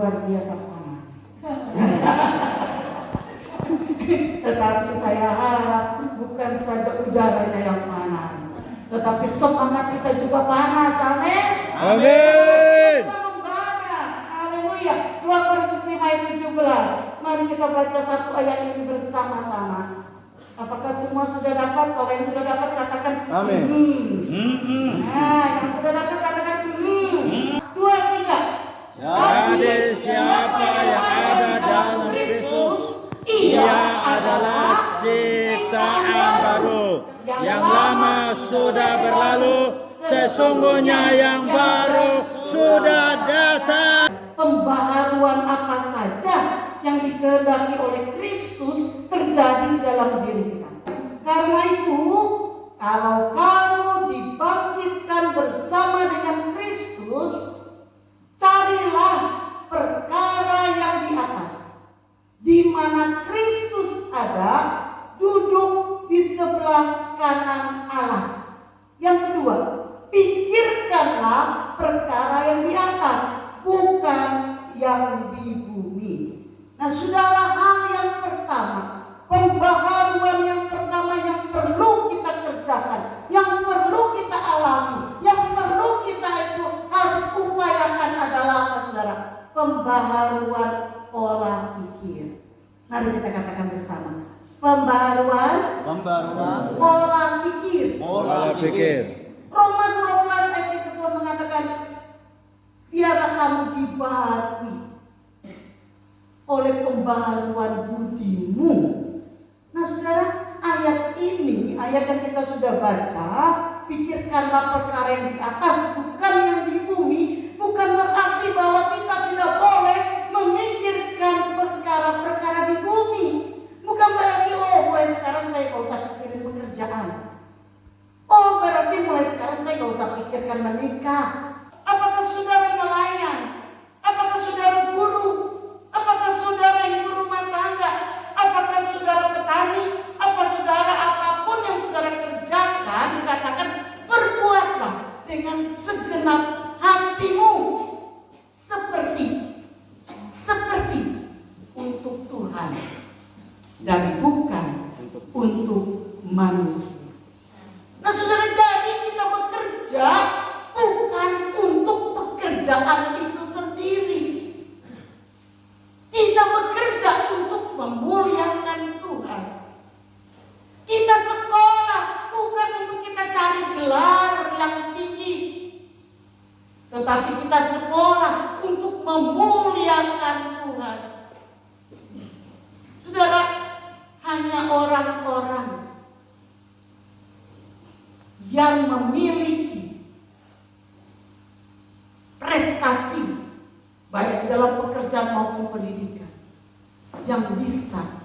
luar biasa panas. Tetapi saya harap bukan saja udaranya yang panas, tetapi semangat kita juga panas. Amin. Amin. Kita membara. Haleluya. 2 Korintus 5 ayat 17. Mari kita baca satu ayat ini bersama-sama. Apakah semua sudah dapat? Kalau yang sudah dapat katakan Amin. Nah, yang sudah dapat katakan 2, 3. Jadi siapa yang ada dalam Kristus, ia adalah ciptaan baru. Yang lama sudah berlalu, sesungguhnya yang baru sudah datang. Pembaharuan apa saja yang dikehendaki oleh Kristus terjadi dalam diri kita. Karena itu, kalau kamu dibangkitkan bersama dengan Kristus, carilah perkara yang di atas, di mana Kristus ada, duduk di sebelah kanan Allah. Yang kedua, pikirkanlah perkara yang di atas, bukan yang di bumi. Nah, saudara, hal yang pertama, pembaharuan yang pertama yang perlu kita kerjakan, yang perlu kita alami, yang perlu kita itu harus upayakan adalah apa, saudara? Pembaharuan pola pikir. Mari kita katakan bersama. Pembaharuan pola pikir. Roma 12 ayat yang kedua mengatakan, biarlah kamu dibaharui oleh pembaharuan budimu. Nah, saudara, ayat ini, ayat yang kita sudah baca, pikirkanlah perkara yang di atas, bukan yang di bumi, bukan berarti bahwa kita tidak boleh memikirkan perkara-perkara di bumi. Bukan berarti, oh mulai sekarang saya gak usah pikirin pekerjaan. Oh berarti mulai sekarang saya gak usah pikirkan menikah. Apakah saudara nelayan? Apakah saudara guru? Apakah saudara ibu rumah tangga? Apakah saudara petani? Apa saudara apapun yang saudara kerjakan, katakan perbuatlah dengan segenap hatimu, seperti untuk Tuhan dan bukan untuk manusia. Nah, saudara, jadi kita bekerja bukan untuk pekerjaan itu sendiri. Kita bekerja untuk memuliakan Tuhan. Kita sekolah bukan untuk kita cari gelar yang tinggi, tetapi kita sekolah untuk memuliakan Tuhan. Saudara, hanya orang-orang yang memiliki prestasi baik dalam pekerjaan maupun pendidikan yang bisa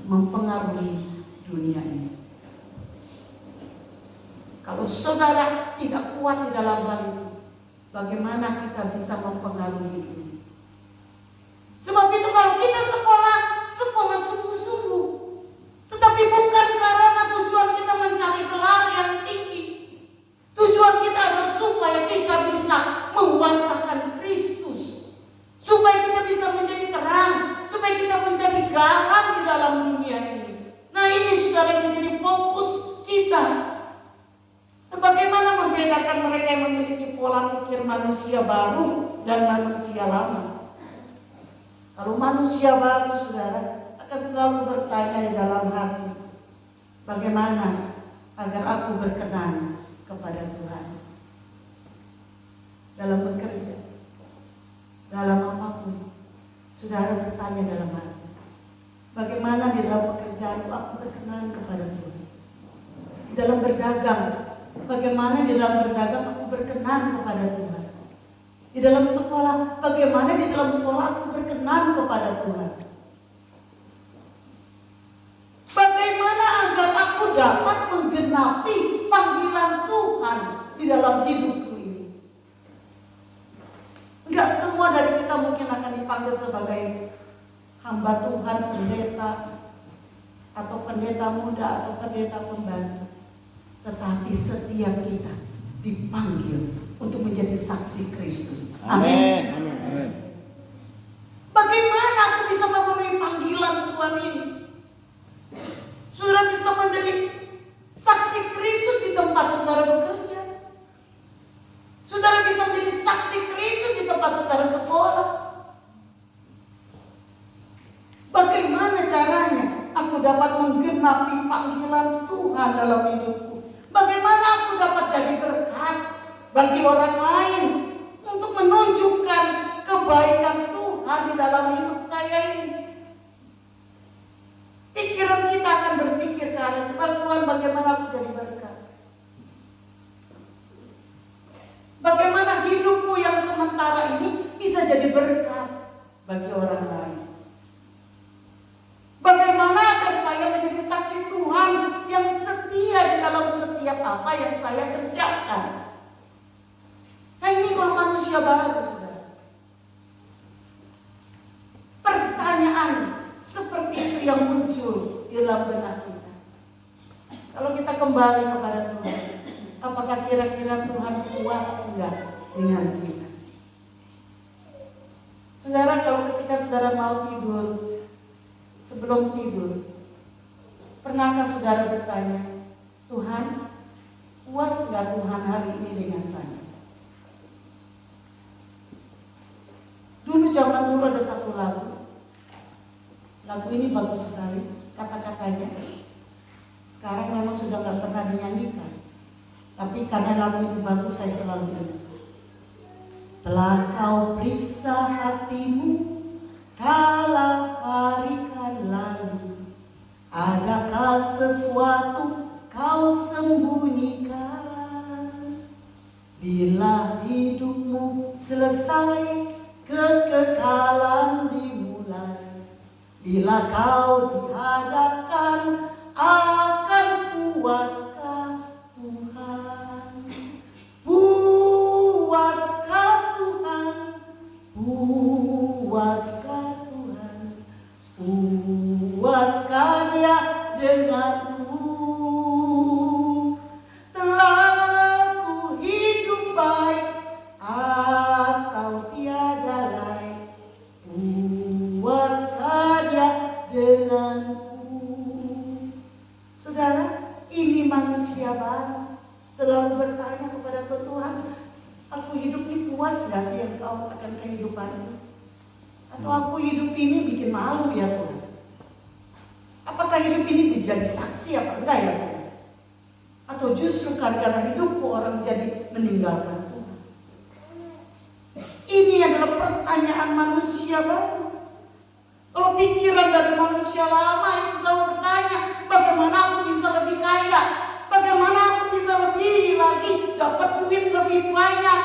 mempengaruhi dunia ini. Kalau saudara tidak kuat di dalam hal itu, bagaimana kita bisa mempengaruhi ini? Sebab itu kalau kita sekolah sungguh-sungguh, tetapi bukan karena tujuan kita mencari gelar yang tinggi. Tujuan kita adalah supaya kita bisa mewartakan Kristus, supaya kita bisa menjadi terang, supaya kita menjadi garam di dalam dunia ini. Nah, ini saudara yang menjadi fokus kita. Nah, bagaimana membedakan mereka yang memiliki pola pikir manusia baru dan manusia lama? Kalau manusia baru, saudara, akan selalu bertanya di dalam hati, bagaimana agar aku berkenan kepada Tuhan dalam bekerja, dalam apapun. Saudara bertanya dalam hati, bagaimana di dalam pekerjaan aku berkenan kepada Tuhan. Di dalam berdagang, bagaimana di dalam berdagang aku berkenan kepada Tuhan. Di dalam sekolah, bagaimana di dalam sekolah aku berkenan kepada Tuhan. Bagaimana agar aku dapat menggenapi panggilan Tuhan di dalam hidupku ini. Enggak semua dari kita mungkin akan dipanggil sebagai hamba Tuhan, pendeta, atau pendeta muda, atau pendeta pembantu. Tetapi setiap kita dipanggil untuk menjadi saksi Kristus. Amin. dapat menggenapi panggilan Tuhan dalam hidupku? Bagaimana aku dapat jadi berkat bagi orang lain untuk menunjukkan kebaikan Tuhan di dalam hidup saya ini? Pikiran kita akan berpikir ke arah Tuhan, bagaimana aku jadi berkat? Bagaimana hidupku yang sementara ini bisa jadi berkat bagi orang lain? Bagaimana agar saya menjadi saksi Tuhan yang setia di dalam setiap apa yang saya kerjakan? Nah, ini kalau manusia baru, saudara. Pertanyaan seperti itu yang muncul di dalam benak kita. Kalau kita kembali kepada Tuhan, apakah kira-kira Tuhan puas enggak dengan kita? Saudara, kalau ketika saudara mau tidur, sebelum tidur, pernahkah saudara bertanya, Tuhan, puas enggak Tuhan hari ini dengan saya? Dulu zaman dulu ada satu lagu. Lagu ini bagus sekali, kata-katanya. Sekarang memang sudah gak pernah dinyanyikan, tapi karena lagu ini bagus, saya selalu dengar. Telah kau periksa hatimu kala hari kan lalu, adakah sesuatu kau sembunyikan? Bila hidupmu selesai, kekekalan dimulai. Bila kau dihadapkan, akan puaskah Tuhan? Puaskah Tuhan? Puaskah Tuhan? Puaskah Dia denganku? Telah ku hidup baik atau tiada lain? Puaskah Dia denganku? Saudara, ini manusia baru selalu bertanya kepada Tuhan, aku hidup ini puas gak sih Engkau akan kehidupanku? Atau aku hidup ini bikin malu ya Tuhan? Apakah hidup ini menjadi saksi apa enggak ya Tuhan? Atau justru karena hidupku orang jadi meninggalkan Tuhan? Ini adalah pertanyaan manusia baru. Kalau pikiran dari manusia lama itu selalu bertanya, bagaimana aku bisa lebih kaya? Bagaimana aku bisa lebih lagi dapat duit lebih banyak?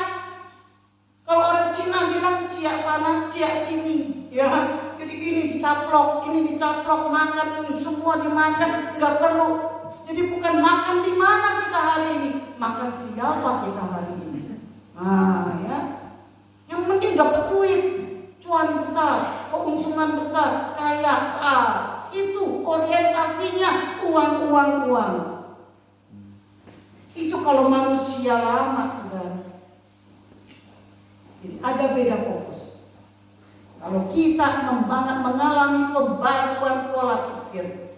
Kalau orang Cina bilang ciak sana, ciak sini, ya. Jadi ini dicaplok, makan, ini semua dimakan, nggak perlu. Jadi bukan makan di mana kita hari ini, makan siapa kita hari ini. Nah, ya. Yang penting dapat duit, cuan besar, keuntungan besar, kaya, itu orientasinya uang. Itu kalau manusia lama, saudara. Jadi ada beda fokus. Kalau kita mengalami pembaruan pola pikir,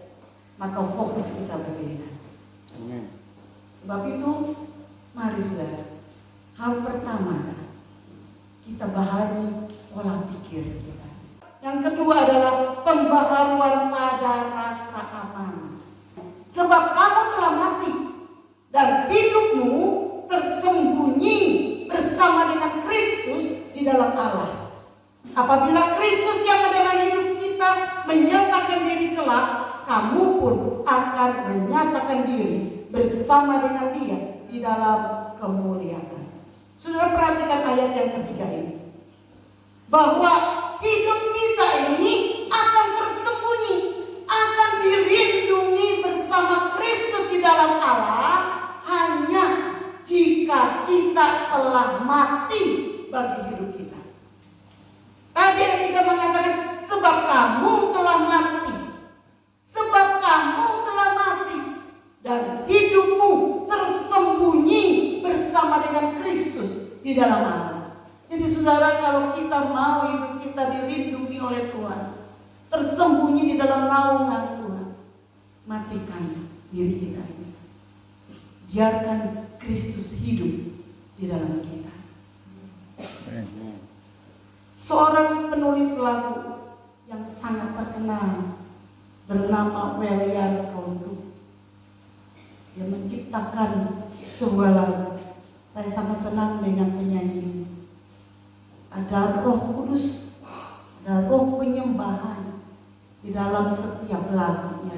maka fokus kita berbeda. Sebab itu, mari saudara, hal pertama kita baharui pola pikir kita. Yang kedua adalah pembaharuan pada rasa aman. Sebab kamu telah mati dan hidupmu tersembunyi bersama dengan Kristus di dalam Allah. Apabila Kristus yang adalah hidup kita menyatakan diri kelak, kamu pun akan menyatakan diri bersama dengan Dia di dalam kemuliaan. Saudara, perhatikan ayat yang ketiga ini. Bahwa hidup kita ini akan tersembunyi, akan dilindungi bersama Kristus di dalam Allah hanya jika kita telah mati bagi hidup kita. Tadi yang kita mengatakan, sebab kamu telah mati. Sebab kamu telah mati dan hidupmu tersembunyi bersama dengan Kristus di dalam Allah. Jadi saudara, kalau kita mau hidup kita dilindungi oleh Tuhan, tersembunyi di dalam naungan Tuhan, matikan diri kita ini. Biarkan Kristus hidup di dalam kita. Seorang penulis lagu yang sangat terkenal bernama Welian Kontu. Dia menciptakan sebuah lagu. Saya sangat senang dengan penyanyi ini. Ada Roh Kudus, ada roh penyembahan di dalam setiap lagunya.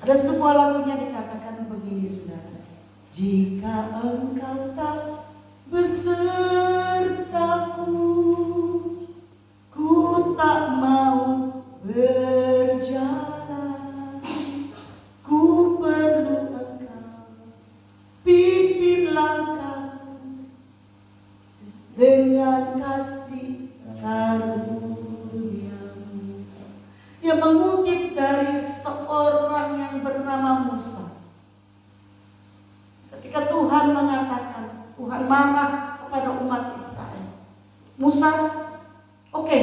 Ada sebuah lagunya dikatakan begini, saudara. Jika engkau tak besertaku, ku tak mau berjalan. Ku perlu engkau, pimpin langkahku dengan kasih karuniamu. Dia mengutip dari seorang yang bernama Musa. Ketika Tuhan mengatakan, Tuhan marah kepada umat Israel. Musa, oke,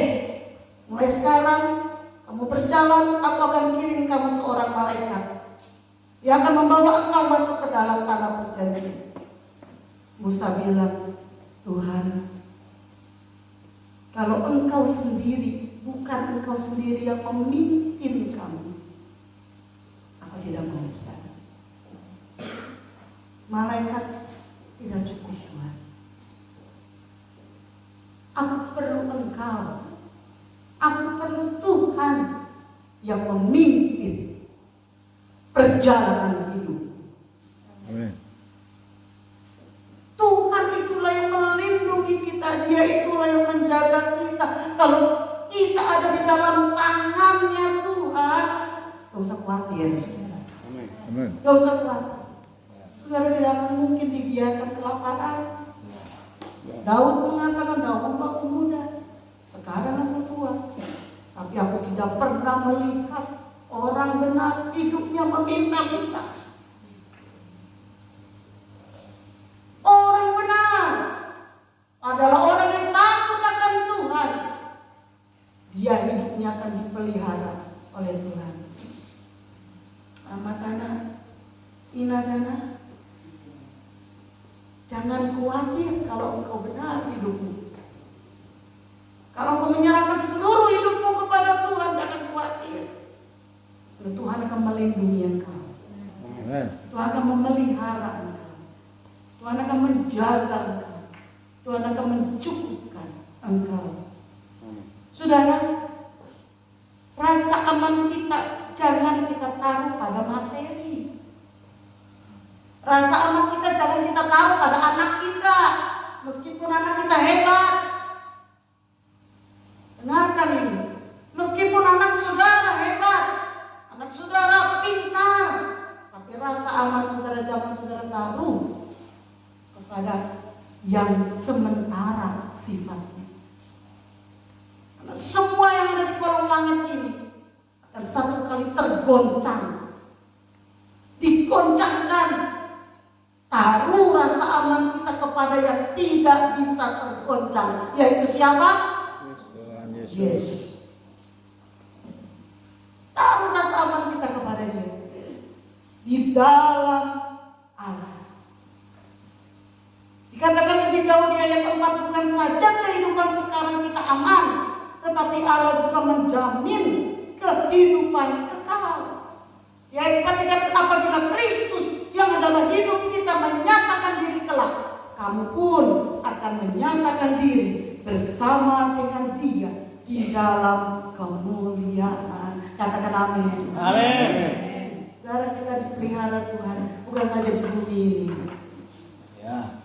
mulai sekarang kamu berjalan, aku akan kirim kamu seorang malaikat. Dia akan membawa engkau masuk ke dalam tanah perjanjian. Musa bilang, Tuhan, kalau engkau sendiri, bukan engkau sendiri yang memimpin kami, aku tidak mau berjalan. Malaikat tidak cukup, Tuhan. Aku perlu engkau. Aku perlu Tuhan yang memimpin perjalanan hidup. Amin. Tuhan itulah yang melindungi kita. Dia itulah yang menjaga kita. Kalau kita ada di dalam tangannya Tuhan, gak usah khawatir. Amin. Gak usah khawatir. Saudara tidak akan mungkin dibiarkan kelaparan. Daud mengatakan, Daud aku muda, sekarang aku tua, tapi aku tidak pernah melihat orang benar hidupnya meminta-minta. Orang benar adalah orang yang takut akan Tuhan. Dia hidupnya akan dipelihara oleh Tuhan. Amatana, inadana, jangan khawatir kalau engkau benar hidupmu. Kalau engkau menyerahkan seluruh hidupmu kepada Tuhan, jangan khawatir. Tuhan akan melindungi engkau. Tuhan akan memelihara engkau. Tuhan akan menjaga engkau. Tuhan akan mencukupkan engkau. Saudara, rasa aman kita jangan kita taruh pada materi. Rasa aman kita jangan kita taruh pada anak kita, meskipun anak kita hebat. Dengarkan ini, meskipun anak saudara hebat, anak saudara pintar, tapi rasa aman saudara jangan saudara taruh kepada yang sementara sifatnya. Karena semua yang ada di kolong langit ini akan satu kali tergoncang, digoncangkan. Taruh rasa aman kita kepada yang tidak bisa tergoncang, yaitu siapa? Yesus. Taruh rasa aman kita kepada Dia di dalam Allah. Dikatakan lebih jauh di ayat 4, bukan saja kehidupan sekarang kita aman, tetapi Allah juga menjamin kehidupan kekal. Di ayat 4 dikatakan, apabila Kristus yang adalah hidup kita menyatakan diri kelak, kamu pun akan menyatakan diri bersama dengan Dia di dalam kemuliaan. Katakan amin. Amin. Saudara, kita dipelihara Tuhan, bukan saja di bumi ini. Ya.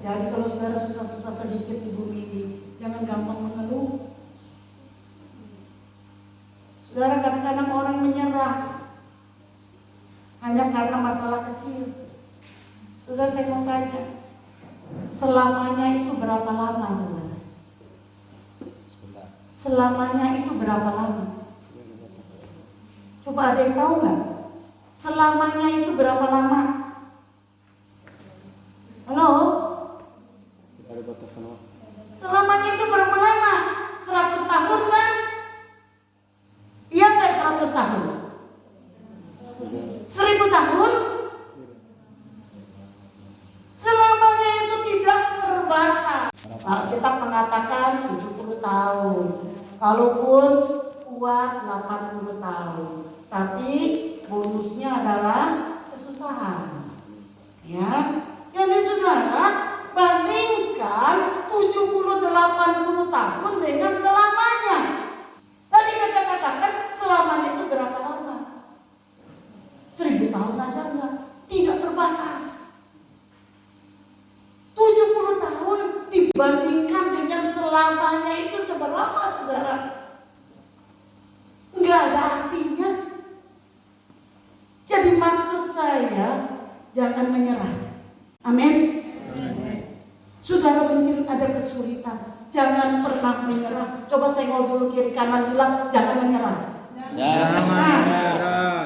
Jadi kalau saudara susah-susah sedikit di bumi ini, jangan gampang mengeluh. Saudara, kadang-kadang orang menyerah hanya karena masalah kecil. Sudah saya mau tanya, selamanya itu berapa lama, saudara? Selamanya itu berapa lama? Coba ada yang tahu nggak? Selamanya itu berapa lama? Halo? Selamanya itu berapa lama? 100 tahun kan? Iya nggak 100 tahun? 1000 tahun? Selamanya itu tidak terbatas. Alkitab mengatakan 70 tahun. Kalaupun kuat 80 tahun. Tapi bonusnya adalah kesusahan. Ya, jadi saudara, bandingkan 70-80 tahun dengan selamanya. Tadi kita katakan selamanya itu berapa lama? 1000 tahun aja enggak, tidak terbatas. 70 tahun dibandingkan dengan selamanya itu seberapa, saudara? Enggak ada artinya. Jadi maksud saya, jangan menyerah. Amin. Saudara mungkin ada kesulitan, jangan pernah menyerah. Coba senggol dulu kiri kanan, bilang jangan menyerah. Jangan menyerah.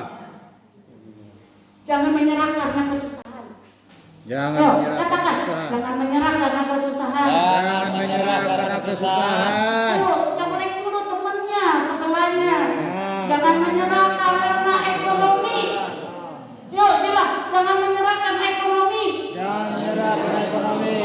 Jangan menyerah karena kesusahan. Jangan Yo, menyerah katakan, karena kesusahan. jangan menyerah karena kesusahan. Jangan menyerah karena kesusahan. Ayo, cek dulu temannya, sebelahnya. Jangan menyerah karena ekonomi. Yuk, jelas, jangan menyerah karena ekonomi. Jangan menyerah karena ekonomi.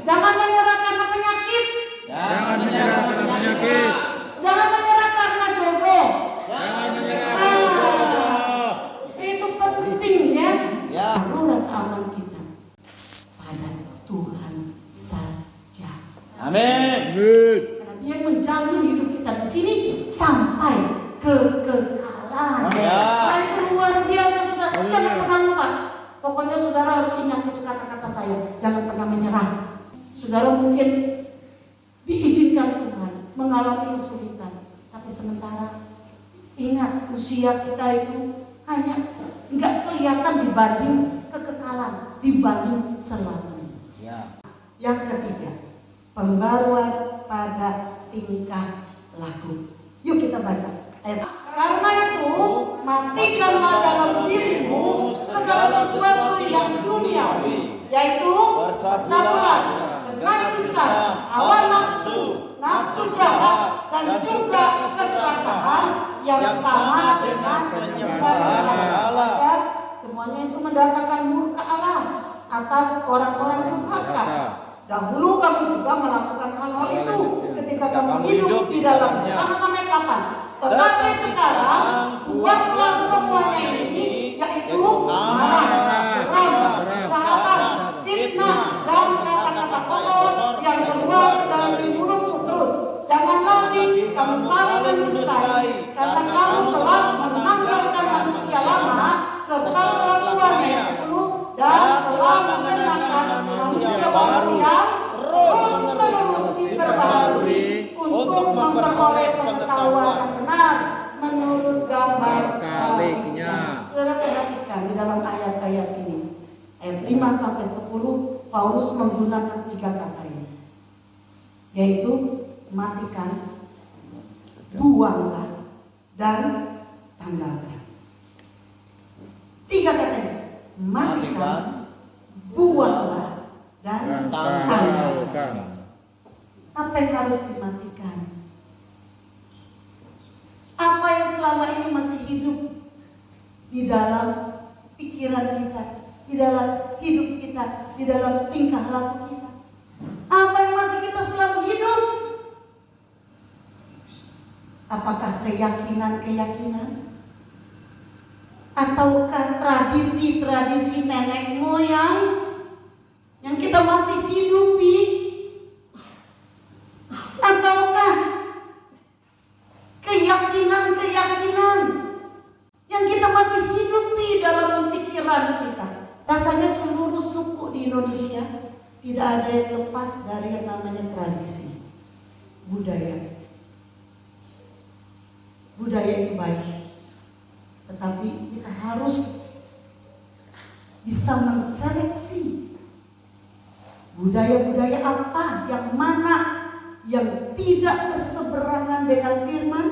Jangan menyerah karena penyakit. Jangan menyerah karena penyakit. Jangan menyerah karena jodoh. Jangan menyerah karena jodoh. Itu pentingnya. Ya. Taruh rasa aman kita pada Tuhan saja. Amin. Karena Dia yang menjamin hidup kita di sini sampai kekekalan. Ya. Nah, itu luar biasa, saudara. Jangan pernah lupa. Pokoknya saudara harus ingat itu kata-kata saya. Jangan pernah menyerah. Saudara mungkin diizinkan Tuhan mengalami kesulitan, tapi sementara ingat usia kita itu hanya nggak kelihatan dibanding kekekalan, dibanding selamanya. Ya. Yang ketiga, pembaruan pada tingkah laku. Yuk kita baca ayat. Karena itu, matikanlah dalam dirimu segala sesuatu yang duniawi, yaitu percabulan, kenaisan, hawa nafsu, nafsu jahat, dan juga keserakahan yang sama dengan penyembahan Allah. Semuanya itu mendatangkan murka Allah atas orang-orang durhaka. Dahulu kamu juga melakukan hal-hal itu ketika kamu hidup di dalamnya. Sama-sama kapan? Tetapi sekarang buatlah semuanya ini, yaitu marah, geram, kejahatan, fitnah, dan kata-kata kotor yang keluar dari mulutmu terus. Jangan lagi kamu saling mendustai, karena kamu telah menanggalkan manusia lama serta kelakuannya yang dulu dan telah mengenakan manusia baru yang terus-menerus diperbarui untuk memperoleh pengetahuan yang benar menurut gambar kaliknya. Saudara perhatikan di dalam ayat-ayat ini, ayat 5 sampai 10, Paulus menggunakan 3 kata ini, yaitu matikan, buanglah, dan tanggalkan. 3 kata ini, matikan, buanglah, dan tanggalkan. Apa yang harus dimatikan? Apa yang selama ini masih hidup di dalam pikiran kita, di dalam hidup kita, di dalam tingkah laku kita? Apa yang masih kita selalu hidup? Apakah keyakinan-keyakinan? Ataukah tradisi-tradisi nenek moyang yang kita masih hidupi? Ataukah keyakinan-keyakinan yang kita masih hidupi dalam pikiran kita? Rasanya seluruh suku di Indonesia tidak ada yang lepas dari yang namanya tradisi, budaya. Budaya itu baik, tetapi kita harus bisa menseleksi budaya-budaya apa yang mana yang tidak berseberangan dengan firman,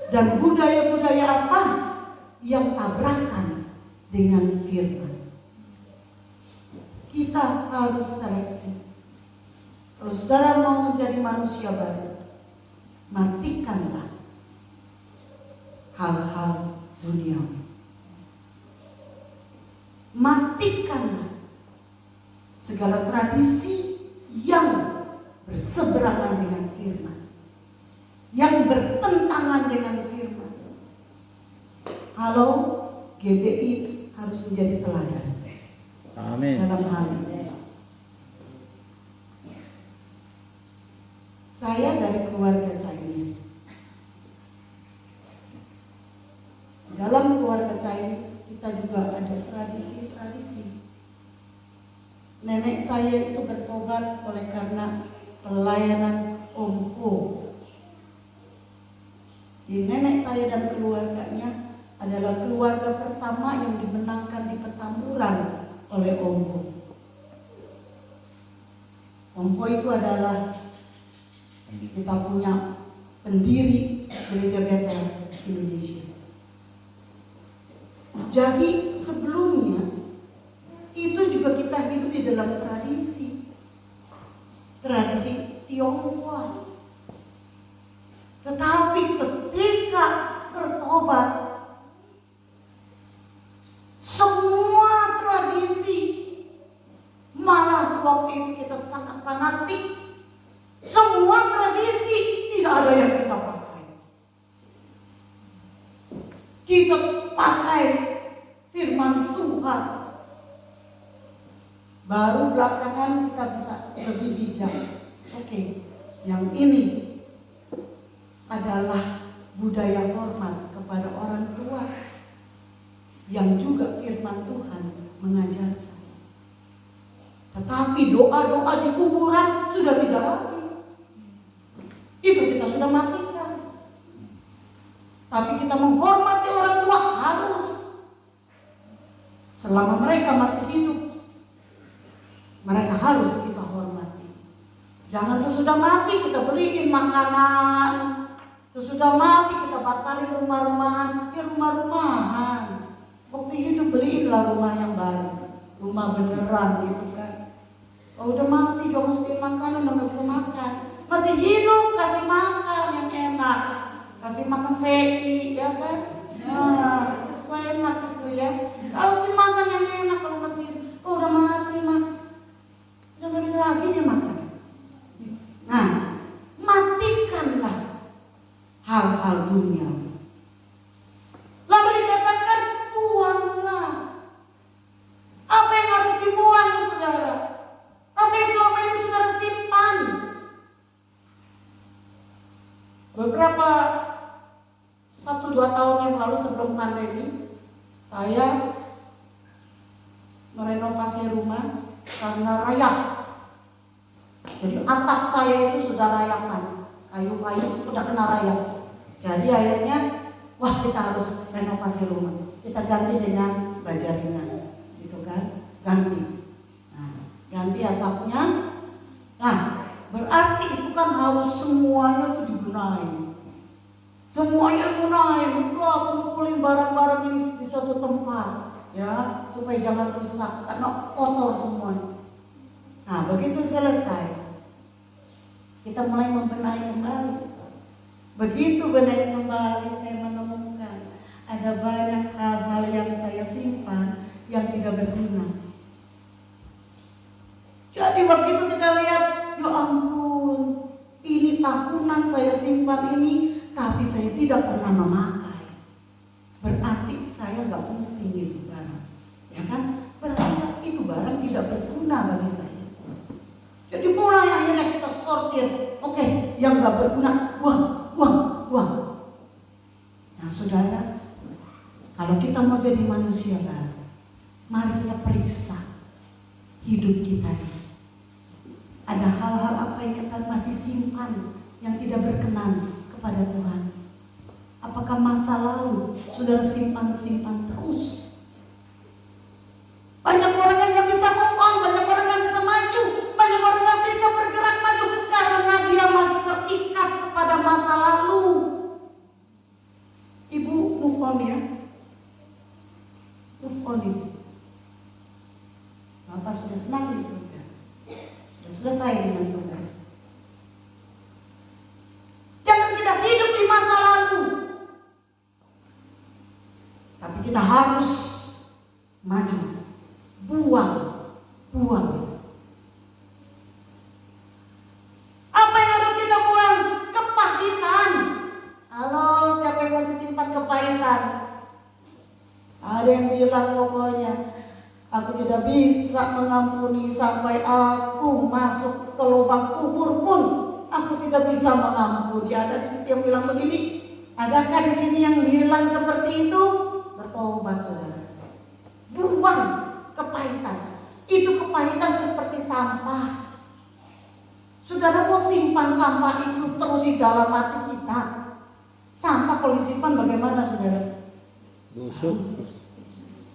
dan budaya-budaya apa yang tabrakan dengan firman. Kita harus seleksi. Kalau saudara mau menjadi manusia baru, matikanlah hal-hal duniawi. Matikanlah segala tradisi yang berseberangan dengan firman. yang bertentangan dengan firman. Halo, GBI harus menjadi teladan Amin. dalam hal ini. Saya dari keluarga Chinese. Dalam keluarga Chinese kita juga ada tradisi-tradisi. Nenek saya itu bertobat oleh karena pelayanan Om Po. Di nenek saya dan keluarganya adalah keluarga pertama yang dimenangkan di Petamburan oleh Om Po. Om Po itu adalah kita punya pendiri Gereja Bethel Indonesia. Jadi sebelumnya itu juga kita hidup di dalam tradisi Tionghoa. Tetapi ketika bertobat, semua tradisi, malah waktu itu kita sangat fanatik. Semua tradisi tidak ada yang kita pakai. Kita pakai firman Tuhan. Baru belakangan kita bisa lebih bijak. Oke, yang ini adalah budaya hormat kepada orang tua yang juga firman Tuhan mengajarkan. Tetapi doa-doa di kuburan sudah tidak lagi. Itu kita sudah matikan. Tapi kita menghormati orang tua harus. Selama mereka masih hidup, mereka harus kita hormati. Jangan sesudah mati kita beliin makanan. Sesudah mati kita bakalin rumah-rumahan. Ya rumah-rumahan. Waktu hidup beliinlah rumah yang baru. Rumah beneran gitu kan. Kalau udah mati dong beliin makanan, udah gak bisa makan. Masih hidup kasih makan yang enak. Kasih makan seki ya kan. Nah, itu enak itu ya. Kalau sih makan yang enak kalau masih udah mati mah. Udah gak bisa lagi dia makan. Nah, matikanlah hal-hal dunia. Lalu dikatakan buanglah. Apa yang harus dibuang, saudara? Apa yang selama ini saudara simpan? Beberapa 1-2 tahun yang lalu sebelum pandemi, saya merenovasi rumah karena rayap. Jadi atap saya itu sudah rayakan, kayu-kayu udah kena rayap. Jadi akhirnya, wah kita harus renovasi rumah. Kita ganti dengan baja ringan, gitu kan? Ganti. Nah, ganti atapnya. Nah, berarti itu kan harus semuanya itu dibenahi. Semuanya dibenahi. Wah, kumpulin barang-barang ini di satu tempat, ya, supaya jangan rusak karena kotor semuanya. Nah, begitu selesai, kita mulai membenahi kembali. Begitu benahi kembali, saya menemukan ada banyak hal-hal yang saya simpan yang tidak berguna. Jadi begitu kita lihat, ya ampun, ini tahunan saya simpan ini, tapi saya tidak pernah memakai. Berarti saya nggak penting itu barang, ya kan? Berarti itu barang tidak berguna bagi saya. Jadi mulai akhirnya kita sortir, oke, yang nggak berguna, buang. Nah, saudara, kalau kita mau jadi manusia baru, mari kita periksa hidup kita. Ada hal-hal apa yang kita masih simpan yang tidak berkenan kepada Tuhan? Apakah masa lalu saudara simpan terus? Banyak orang yang gak bisa move on, banyak orang yang bisa maju, banyak orang yang bisa bergerak maju karena dia masih terikat kepada masa lalu. Ibu move on ya, move on itu. Bapak sudah senang itu, sudah selesai dengan tugas. Jangan kita hidup di masa lalu, tapi kita harus maju. Buang. Apa yang harus kita buang? Kepahitan. kepaitan. Ada yang bilang pokoknya, aku tidak bisa mengampuni sampai aku masuk ke lubang kubur pun aku tidak bisa mengampuni. Ada di sini yang bilang begini. Adakah di sini yang bilang seperti itu? Bertobat saudara. Buang kepahitan. Itu kepahitan seperti sampah. Saudara mau simpan sampah itu terus di dalam hati kita. Sampah kalau disimpan bagaimana saudara? Busuk.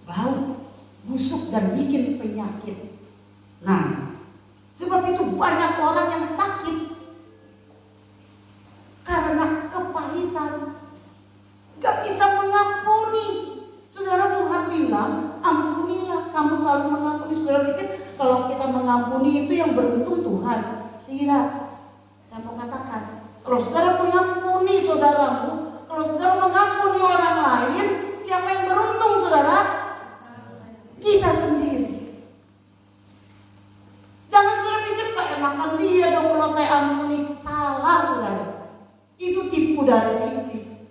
Bau, busuk dan bikin penyakit. Nah, sebab itu banyak orang yang sakit karena kepahitan, gak bisa mengampuni. Saudara, Tuhan bilang, ampunilah, kamu selalu mengampuni. Saudara pikir kalau kita mengampuni itu yang beruntung Tuhan? Tidak. Saya mau katakan, kalau saudara mengampuni saudaramu, kalau saudara mengampuni orang lain, siapa yang beruntung saudara? Kita sendiri. Jangan saudara pikir keenakan dia dong kalau saya ampuni. Salah saudara. Itu tipu dari iblis.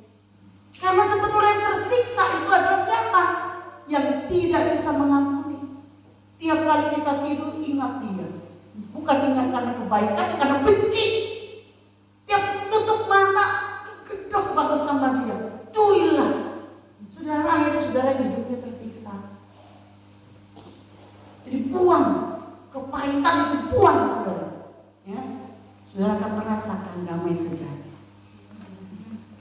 Karena sebetulnya yang tersiksa itu adalah siapa? Yang tidak bisa mengampuni. Tiap kali kita tidur ingat dia. Bukan ingat karena kebaikan, karena benci. Tiap tutup mata gedok banget sama dia. Tuilah. Saudara, akhirnya saudara hidupnya tersiksa. Jadi buang kepahitan itu, buang saudara. Ya, saudara akan merasakan damai sejati.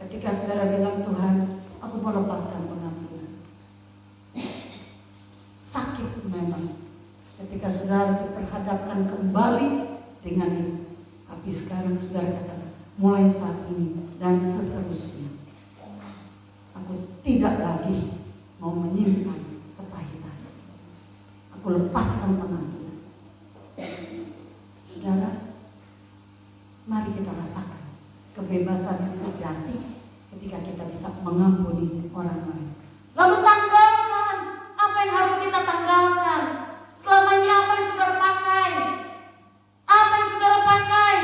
Ketika saudara bilang, Tuhan, aku mau lepaskan pengampunan. Sakit memang ketika saudara diperhadapkan kembali dengan itu. Tapi sekarang saudara katakan, mulai saat ini dan seterusnya, aku tidak lagi mau menyimpan kepahitan. Aku lepaskan pengampunan. Saudara, mari kita rasakan kebebasan yang sejati ketika kita bisa mengampuni orang lain. Lalu tanggalkan apa yang harus kita tanggalkan. Selama ini apa yang saudara pakai? Apa yang saudara pakai?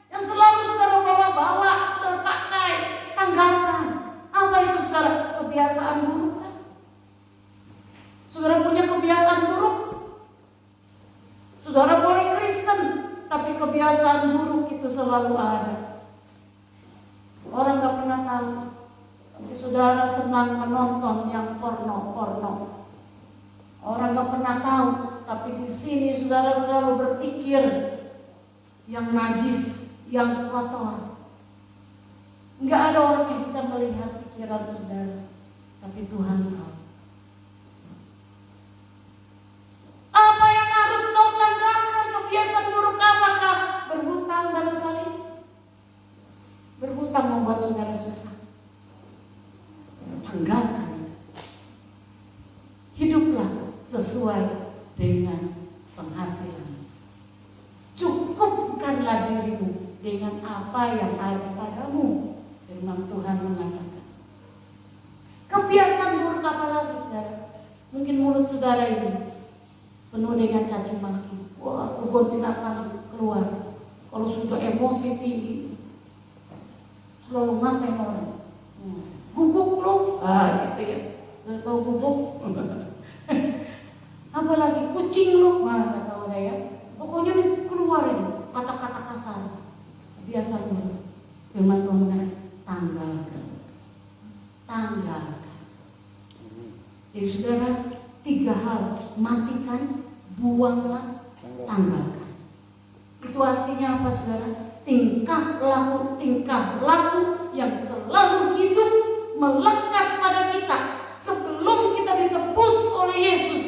Yang selalu saudara bawa-bawa, saudara pakai. Tanggalkan. Apa itu saudara? Kebiasaan buruk kan? Saudara punya kebiasaan buruk? Saudara boleh Kristen, tapi kebiasaan buruk itu selalu ada. Orang gak pernah tahu, tapi saudara senang menonton yang porno. Orang gak pernah tahu, tapi di sini saudara selalu berpikir yang najis, yang kotor. Nggak ada orang yang bisa melihat pikiran saudara, tapi Tuhan tahu. Apa yang harus kau tanggalkan? Kebiasaan buruk apakah? Berhutang barangkali? Berhutang membuat saudara susah. Tanggalkan. Hiduplah sesuai dengan penghasilan. Cukupkanlah dirimu dengan apa yang ada padamu. Firman Tuhan mengatakan. Kebiasaan buruk apa lagi saudara? Mungkin mulut saudara ini penuh dengan caci maki. Wah, kebun binatang keluar. Kalau sudah emosi tinggi, selalu ngatain orang. Guguk lu, gitu ya. Sudah tahu guguk? Apalagi kucing lu, nggak tahu ada ya. Pokoknya keluar ini kata-kata kasar. Biasanya firman Tuhan tanggalkan. Jadi saudara, 3 hal: matikan, buanglah, tanggalkan. Itu artinya apa saudara? Tingkah laku yang selalu hidup melekat pada kita sebelum kita ditebus oleh Yesus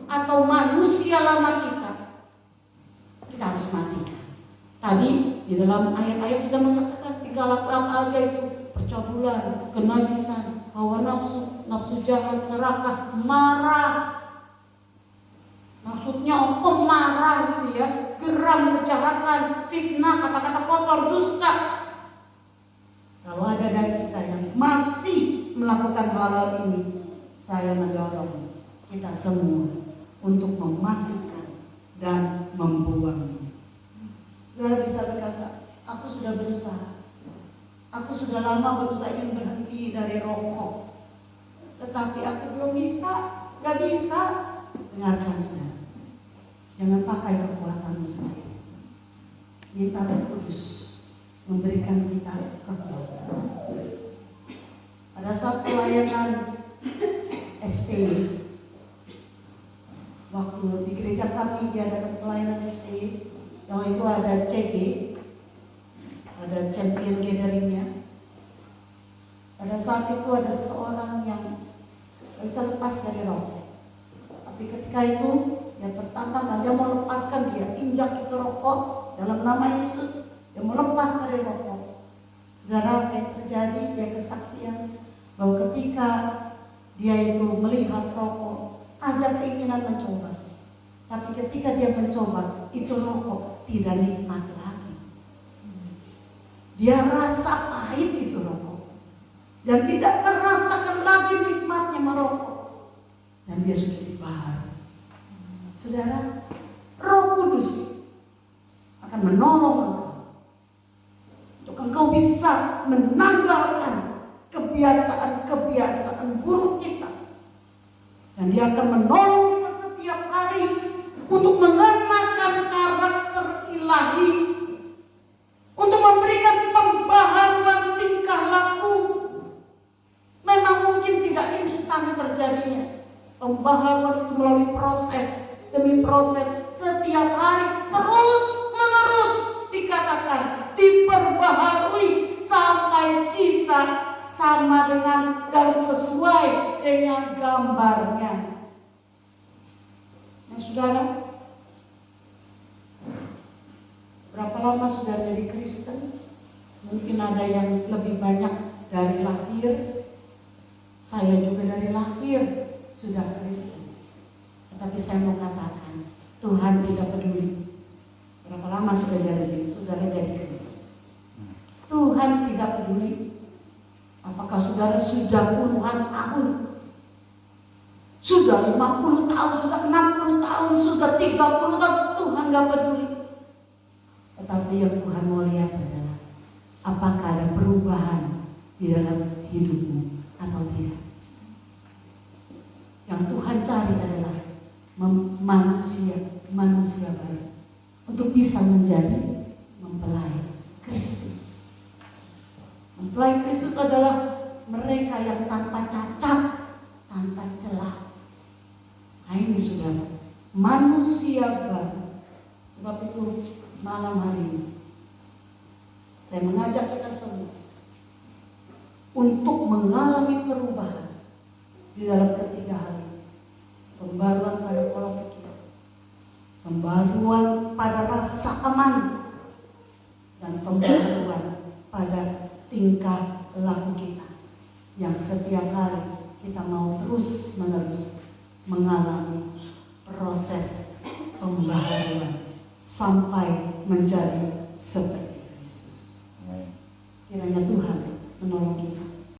atau manusia lama kita harus matikan. Tadi di dalam ayat-ayat sudah mengatakan 3 laku apa aja itu: percabulan, kenajisan, hawa nafsu, nafsu jahat, serakah, marah. Maksudnya marah gitu ya, geram, kejahatan, fitnah, kata-kata kotor, dusta. Kalau ada dari kita yang masih melakukan hal ini, saya mendorong kita semua untuk mematikan dan membuang. Saudara bisa berkata, aku sudah berusaha. Aku sudah lama berusaha ingin berhenti dari rokok. Tetapi aku belum bisa, gak bisa. Dengarkan saudara, jangan pakai kekuatanmu sendiri. Minta Roh Kudus memberikan kita kekuatan. Pada saat pelayanan SPI, waktu di gereja kami diadakan pelayanan SPI, yang itu ada CG, ada champion gatheringnya. Pada saat itu ada seorang yang bisa lepas dari rokok. Tapi ketika itu dia tertantang dan dia mau lepaskan, dia injak itu rokok dalam nama Yesus. Dia mau lepas dari rokok. Saudara, apa yang terjadi? Dia kesaksian bahwa ketika dia itu melihat rokok, ada keinginan mencoba. Tapi ketika dia mencoba, itu rokok tidak nikmat lagi. Dia rasa pahit itu rokok. Dan tidak merasakan lagi nikmatnya merokok. Dan dia sudah dibahar. Saudara, Roh Kudus akan menolong engkau untuk engkau bisa menanggalkan kebiasaan-kebiasaan buruk kita. Dan dia akan menolong kita setiap hari untuk mengenakan karakter ilahi, untuk memberikan pembaharuan tingkah laku. Memang mungkin tidak instan terjadinya. Pembaharuan itu melalui proses demi proses, setiap hari terus menerus dikatakan, diperbaharui sampai kita sama dengan dan sesuai dengan gambarnya. Nah saudara, berapa lama sudah jadi Kristen? Mungkin ada yang lebih banyak dari lahir. Saya juga dari lahir sudah Kristen. Tetapi saya mau katakan, Tuhan tidak peduli berapa lama saudara jadi Kristen. Tuhan tidak peduli apakah saudara sudah puluhan tahun, sudah 50 tahun, sudah 60 tahun, sudah 30 tahun. Tuhan tidak peduli. Tetapi yang Tuhan mau lihat adalah apakah ada perubahan di dalam hidupmu atau tidak. Yang Tuhan cari adalah manusia baru untuk bisa menjadi mempelai Kristus. Mempelai Kristus adalah mereka yang tanpa cacat, tanpa celah. Nah ini saudara, manusia baru. Sebab itu malam hari ini saya mengajak kita semua untuk mengalami perubahan di dalam ketiga hal ini. Pembaruan pada pola pikir, pembaruan pada rasa aman, dan pembaruan pada tingkah laku kita yang setiap hari